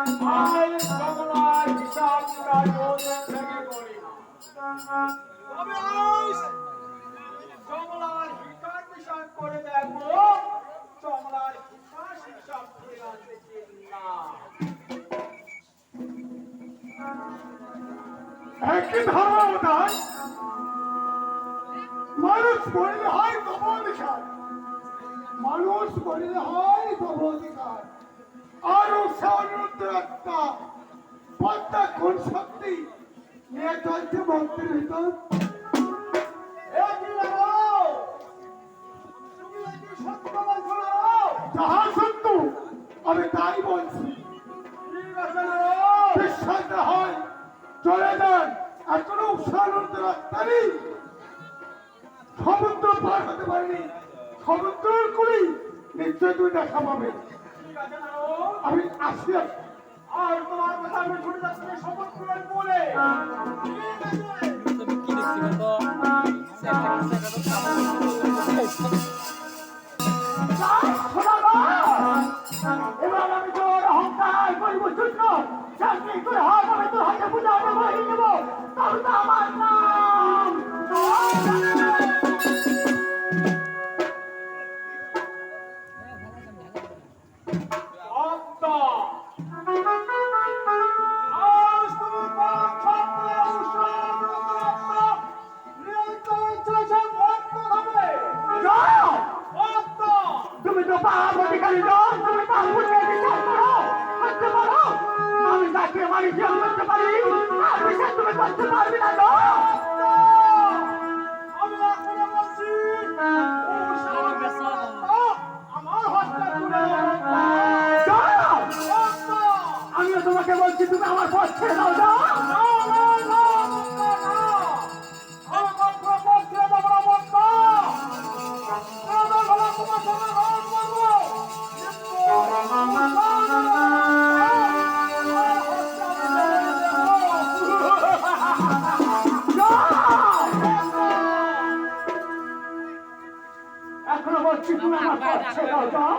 আজ কমলার হিসাব রোজ থেকে করি না, তবে আজ কমলার হিসাব হিসাব করে দেখবো কমলার হিসাব করে আছে কিনা। একই ধারণা মানুষ বললে হয় তব অধিকার, মানুষ বললে হয় তব অধিকার। আরো সাধারণত একটা পদ্মা কোন শক্তি নিয়ে চলছে ভক্তের ভিতর। যাহা সত্য আমি তাই বলছি, বিশ্বাস না হয় চলে যান। এখনো সাধারণত রাস্তারই সমুদ্র পার হতে পারেনি, সমুদ্রের কুলি নিশ্চয় তুমি দেখা পাবে। আমি আসি। আর তোমার কথা আমি শুনে যাচ্ছি সমুদ্রের বলে এবার আমি তোর অহংকার করব শূন্য, চাকরি করে হাত আমি তোর হাতে পূজা দেবো তবে তো আমার নাম। তুমি তো পাহাড়ি নও, তুমি পাহাড়কে বিশ্বাস করো, করতে পারো। আমি তাকে মারি জিয়াল করতে পারি, আর বিশ্বাস তুমি করতে পারবি না। আমিও তোমাকে বলছি তুমি আমার পথ ছেড়ে দাও। এখনো বলছি তুমি আমার পথ ছেড়ে দাও।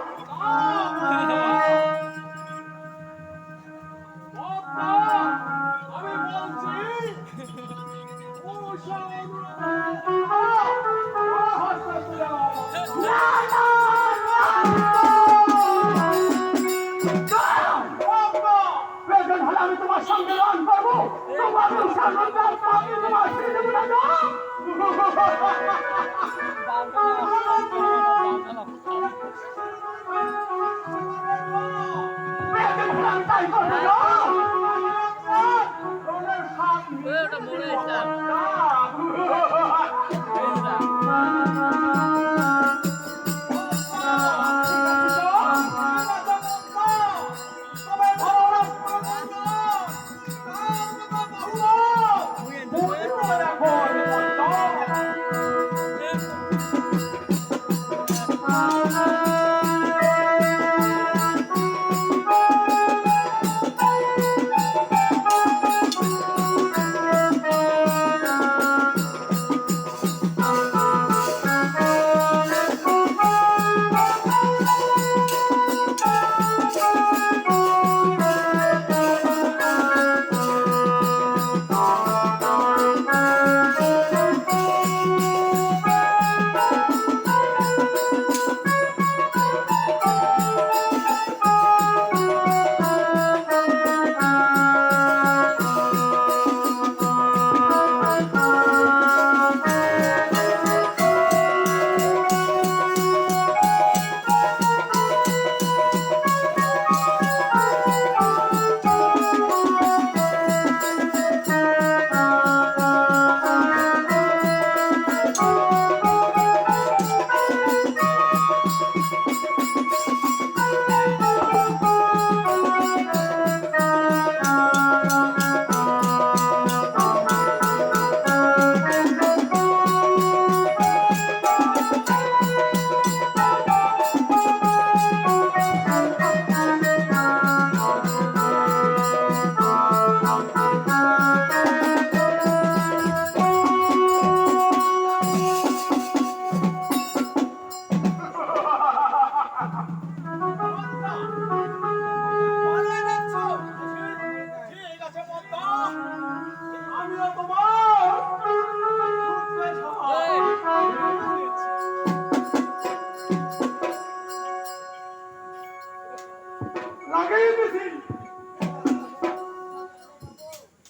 আমি বলছি প্রয়োজন হলে আমি তোমার সঙ্গে রন করবো, তোমার তাই করবো। ওটা মরে যা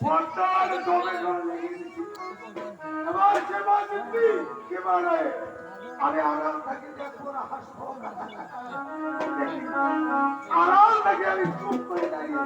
পদ্মার জমে জল লেগে গেছে। এবার কে মা জিতবি কে মারে আমি আরাম থাকি দেখবো না হাসবো আরাম থাকি আমি চুপ করে দাঁড়িয়ে